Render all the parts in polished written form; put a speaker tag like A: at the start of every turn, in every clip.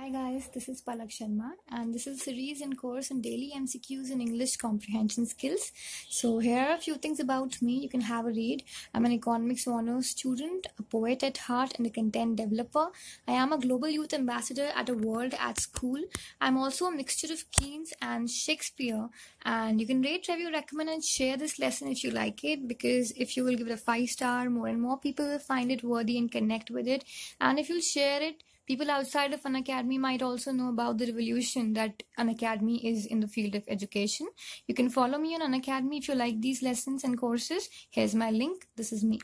A: Hi guys, this is Palak Sharma and this is a series and course on daily MCQs and English comprehension skills. So here are a few things about me. You can have a read. I'm an economics honors student, a poet at heart and a content developer. I am a global youth ambassador at a world at school. I'm also a mixture of Keats and Shakespeare, and you can rate, review, recommend and share this lesson if you like it, because if you will give it a 5-star, more and more people will find it worthy and connect with it. And if you'll share it, people outside of Unacademy might also know about the revolution that Unacademy is in the field of education. You can follow me on Unacademy if you like these lessons and courses. Here's my link. This is me.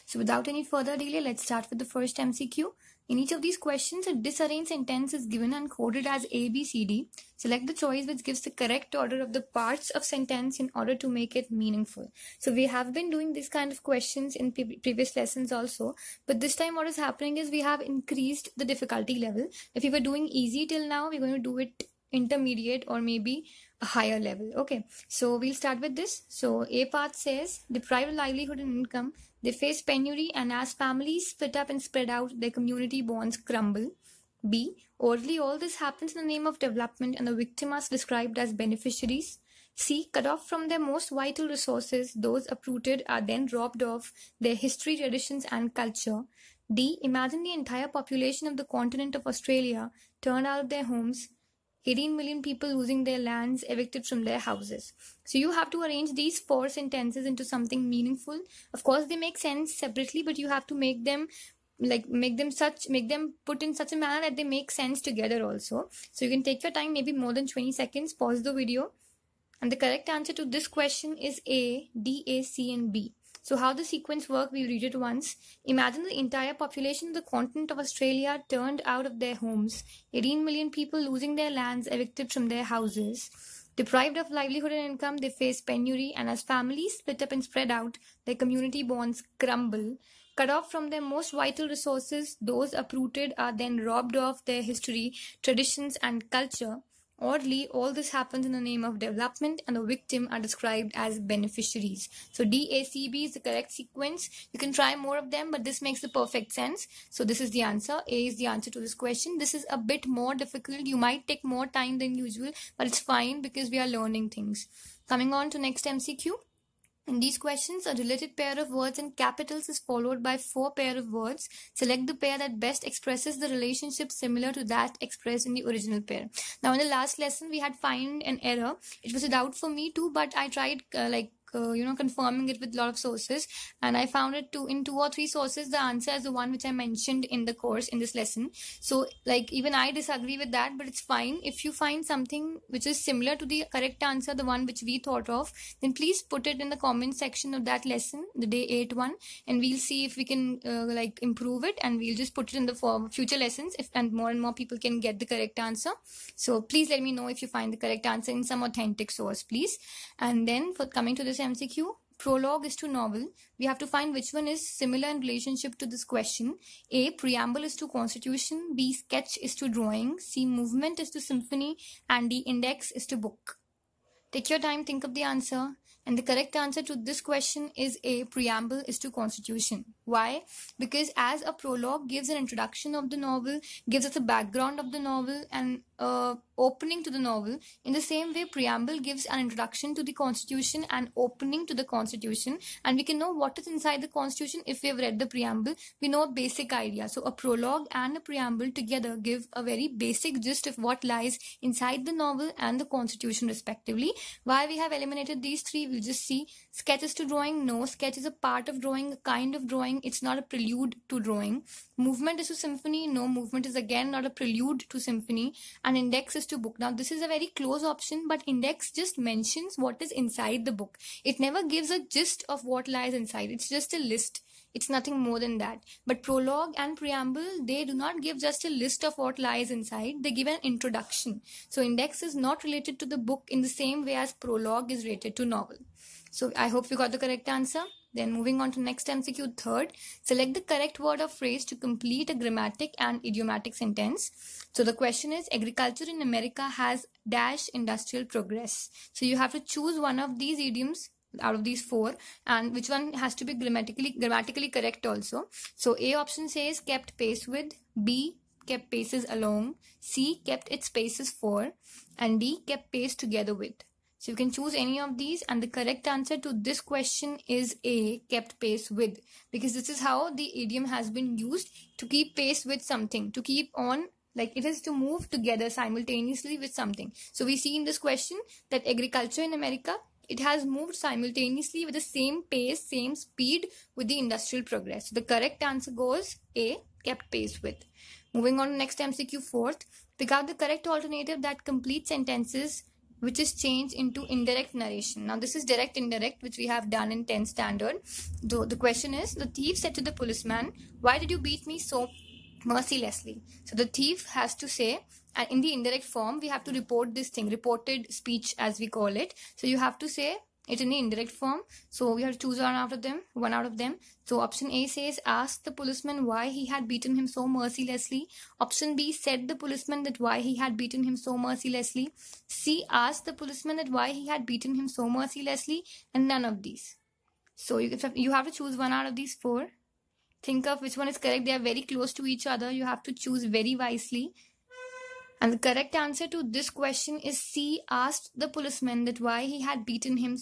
A: So without any further delay, let's start with the first MCQ. In each of these questions, a disarranged sentence is given and coded as A, B, C, D. Select the choice which gives the correct order of the parts of sentence in order to make it meaningful. So we have been doing these kind of questions in previous lessons also, but this time what is happening is we have increased the difficulty level. If we were doing easy till now, we're going to do it intermediate or maybe a higher level. Okay, so we'll start with this. So A part says, deprived of livelihood and income, they face penury, and as families split up and spread out, their community bonds crumble. B, orally all this happens in the name of development and the victim is described as beneficiaries. C, cut off from their most vital resources, those uprooted are then robbed of their history, traditions and culture. D, imagine the entire population of the continent of Australia turned out of their homes, 18 million people losing their lands, evicted from their houses. So you have to arrange these 4 sentences into something meaningful. Of course, they make sense separately, but you have to make them put in such a manner that they make sense together also. So you can take your time, maybe more than 20 seconds, pause the video. And the correct answer to this question is A, D, A, C and B. So how the sequence works, we'll read it once. Imagine the entire population of the continent of Australia turned out of their homes, 18 million people losing their lands, evicted from their houses. Deprived of livelihood and income, they face penury, and as families split up and spread out, their community bonds crumble. Cut off from their most vital resources, those uprooted are then robbed of their history, traditions and culture. Oddly, all this happens in the name of development and the victim are described as beneficiaries. So DACB is the correct sequence. You can try more of them, but this makes the perfect sense. So this is the answer. A is the answer to this question. This is a bit more difficult. You might take more time than usual, but it's fine because we are learning things. Coming on to next MCQ. In these questions, a related pair of words in capitals is followed by 4 pair of words. Select the pair that best expresses the relationship similar to that expressed in the original pair. Now, in the last lesson, we had found an error. It was a doubt for me too, but I tried confirming it with a lot of sources, and I found it in 2 or 3 sources the answer is the one which I mentioned in the course in this lesson. So even I disagree with that, but it's fine. If you find something which is similar to the correct answer, the one which we thought of, then please put it in the comment section of that lesson, the day 8 one, and we'll see if we can improve it, and we'll just put it in the future lessons and more people can get the correct answer. So please let me know if you find the correct answer in some authentic source, please. And then for coming to this MCQ, prologue is to novel. We have to find which one is similar in relationship to this question. A, preamble is to constitution. B, sketch is to drawing. C, movement is to symphony. And D, index is to book. Take your time, think of the answer. And the correct answer to this question is A, preamble is to constitution. Why? Because as a prologue gives an introduction of the novel, gives us a background of the novel and opening to the novel. In the same way, preamble gives an introduction to the constitution and opening to the constitution, and we can know what is inside the constitution if we have read the preamble. We know a basic idea. So a prologue and a preamble together give a very basic gist of what lies inside the novel and the constitution respectively. Why we have eliminated these 3, we'll just see. Sketch is to drawing. No, sketch is a part of drawing, a kind of drawing. It's not a prelude to drawing. Movement is to symphony. No, movement is again not a prelude to symphony. And index is to book. Now this is a very close option, but index just mentions what is inside the book. It never gives a gist of what lies inside. It's just a list. It's nothing more than that. But prologue and preamble, they do not give just a list of what lies inside. They give an introduction. So index is not related to the book in the same way as prologue is related to novel. So I hope you got the correct answer. Then moving on to next MCQ, third, select the correct word or phrase to complete a grammatic and idiomatic sentence. So the question is, agriculture in America has dash industrial progress. So you have to choose one of these idioms out of these 4, and which one has to be grammatically correct also. So A option says kept pace with, B kept paces along, C kept its paces for, and D kept pace together with. So you can choose any of these, and the correct answer to this question is A, kept pace with, because this is how the idiom has been used to keep pace with something, to keep on, like it is to move together simultaneously with something. So we see in this question that agriculture in America, it has moved simultaneously with the same pace, same speed with the industrial progress. So the correct answer goes A, kept pace with. Moving on to next MCQ, fourth, pick out the correct alternative that completes sentences which is changed into indirect narration. Now this is direct indirect, which we have done in 10th standard. The question is, the thief said to the policeman, "Why did you beat me so mercilessly?" So the thief has to say, and in the indirect form we have to report this thing, reported speech as we call it. So you have to say it in the indirect form. So we have to choose one out of them. So option A says, asked the policeman why he had beaten him so mercilessly. Option B said the policeman that why he had beaten him so mercilessly. C asked the policeman that why he had beaten him so mercilessly, and none of these. So you have to choose one out of these four. Think of which one is correct. They are very close to each other. You have to choose very wisely. And the correct answer to this question is C, asked the policeman that why he had beaten him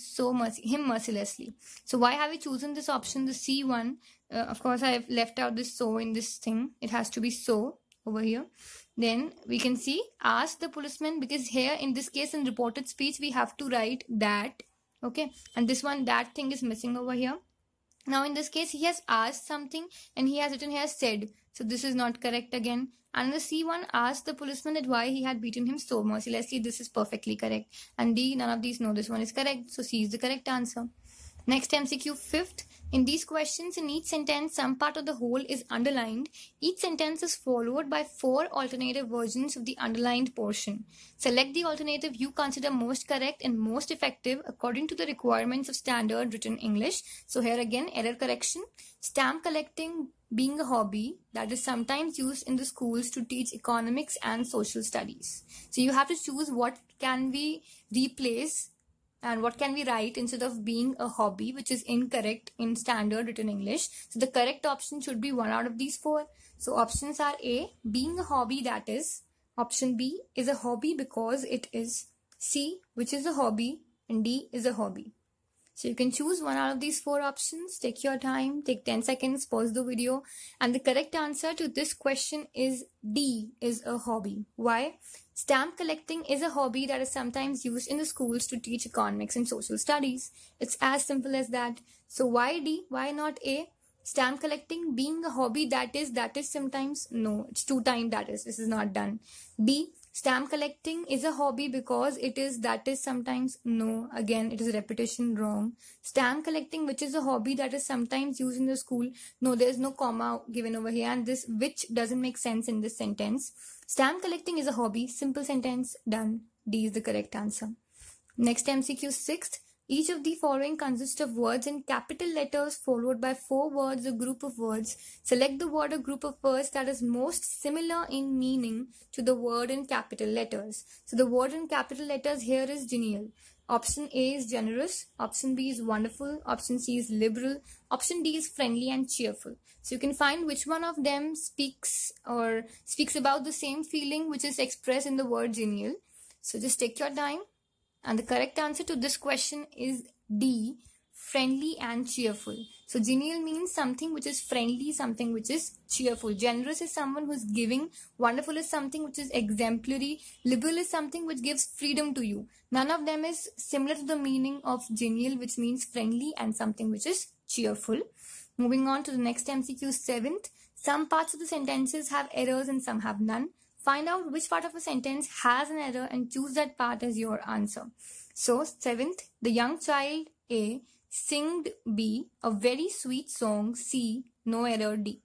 A: mercilessly. So why have we chosen this option, the C one? Of course, I have left out this so in this thing. It has to be so over here. Then we can see asked the policeman, because here in this case in reported speech we have to write that. Okay, and this one, that thing is missing over here. Now in this case he has asked something and he has written here said. So this is not correct again. And the C1, asked the policeman that why he had beaten him so mercilessly. This is perfectly correct. And D, none of these, no, this one is correct. So C is the correct answer. Next MCQ, fifth. In these questions, in each sentence, some part of the whole is underlined. Each sentence is followed by 4 alternative versions of the underlined portion. Select the alternative you consider most correct and most effective according to the requirements of standard written English. So here again, error correction. Stamp collecting being a hobby that is sometimes used in the schools to teach economics and social studies. So you have to choose what can we replace and what can we write instead of being a hobby, which is incorrect in standard written English. So the correct option should be one out of these 4. So options are A, being a hobby that is. Option B is a hobby because it is. C, which is a hobby, and D is a hobby. So you can choose one out of these 4 options. Take your time, take 10 seconds, pause the video. And the correct answer to this question is D, is a hobby. Why? Stamp collecting is a hobby that is sometimes used in the schools to teach economics and social studies. It's as simple as that. So why D? Why not A? Stamp collecting being a hobby that is sometimes, no, it's 2 times that is. This is not done. B, stamp collecting is a hobby because it is that is sometimes, no, again it is repetition, wrong. Stamp collecting which is a hobby that is sometimes used in the school, no, there is no comma given over here, and this which doesn't make sense in this sentence. Stamp collecting is a hobby, simple sentence, done. D is the correct answer. Next MCQ, 6th. Each of the following consists of words in capital letters followed by 4 words or group of words. Select the word or group of words that is most similar in meaning to the word in capital letters. So the word in capital letters here is genial. Option A is generous. Option B is wonderful. Option C is liberal. Option D is friendly and cheerful. So you can find which one of them speaks about the same feeling which is expressed in the word genial. So just take your time. And the correct answer to this question is D, friendly and cheerful. So genial means something which is friendly, something which is cheerful. Generous is someone who is giving. Wonderful is something which is exemplary. Liberal is something which gives freedom to you. None of them is similar to the meaning of genial, which means friendly, and something which is cheerful. Moving on to the next MCQ, 7th. Some parts of the sentences have errors and some have none. Find out which part of a sentence has an error and choose that part as your answer. So 7th, the young child A singed B a very sweet song. C, no error. D.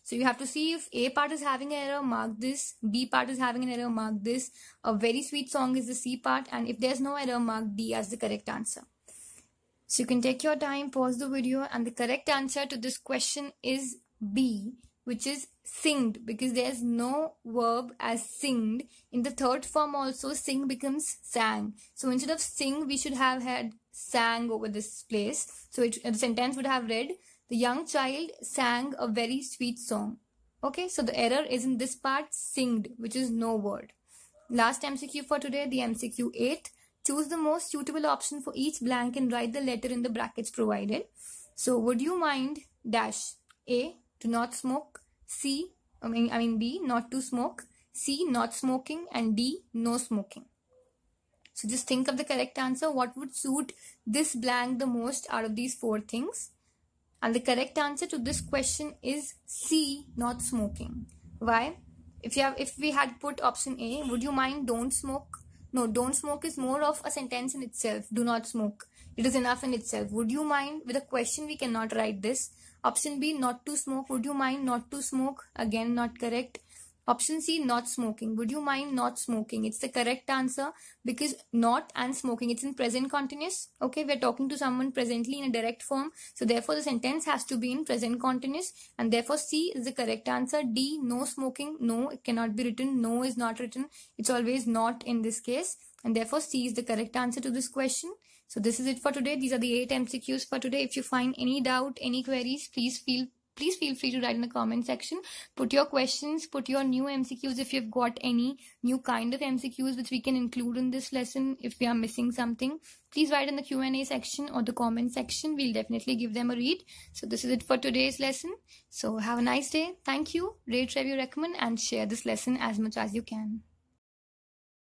A: So you have to see if A part is having an error, mark this. B part is having an error, mark this. A very sweet song is the C part, and if there's no error, mark D as the correct answer. So you can take your time, pause the video, and the correct answer to this question is B, which is singed, because there's no verb as singed. In the 3rd form also, sing becomes sang. So instead of sing, we should have had sang over this place. So the sentence would have read, the young child sang a very sweet song. Okay, so the error is in this part, singed, which is no word. Last MCQ for today, the MCQ 8. Choose the most suitable option for each blank and write the letter in the brackets provided. So would you mind dash A, to not smoke, B, not to smoke, C, not smoking, and D, no smoking. So just think of the correct answer. What would suit this blank the most out of these 4 things? And the correct answer to this question is C, not smoking. Why? If we had put option A, would you mind don't smoke? No, don't smoke is more of a sentence in itself. Do not smoke. It is enough in itself. Would you mind? With a question, we cannot write this. Option B, not to smoke. Would you mind not to smoke? Again, not correct. Option C, not smoking. Would you mind not smoking? It's the correct answer because not and smoking, it's in present continuous. Okay, we're talking to someone presently in a direct form. So therefore, the sentence has to be in present continuous. And therefore, C is the correct answer. D, no smoking. No, it cannot be written. No is not written. It's always not in this case. And therefore, C is the correct answer to this question. So this is it for today. These are the 8 MCQs for today. If you find any doubt, any queries, please feel free to write in the comment section. Put your questions, put your new MCQs if you've got any new kind of MCQs which we can include in this lesson. If we are missing something, please write in the Q&A section or the comment section. We'll definitely give them a read. So this is it for today's lesson. So have a nice day. Thank you. Rate, review, recommend and share this lesson as much as you can.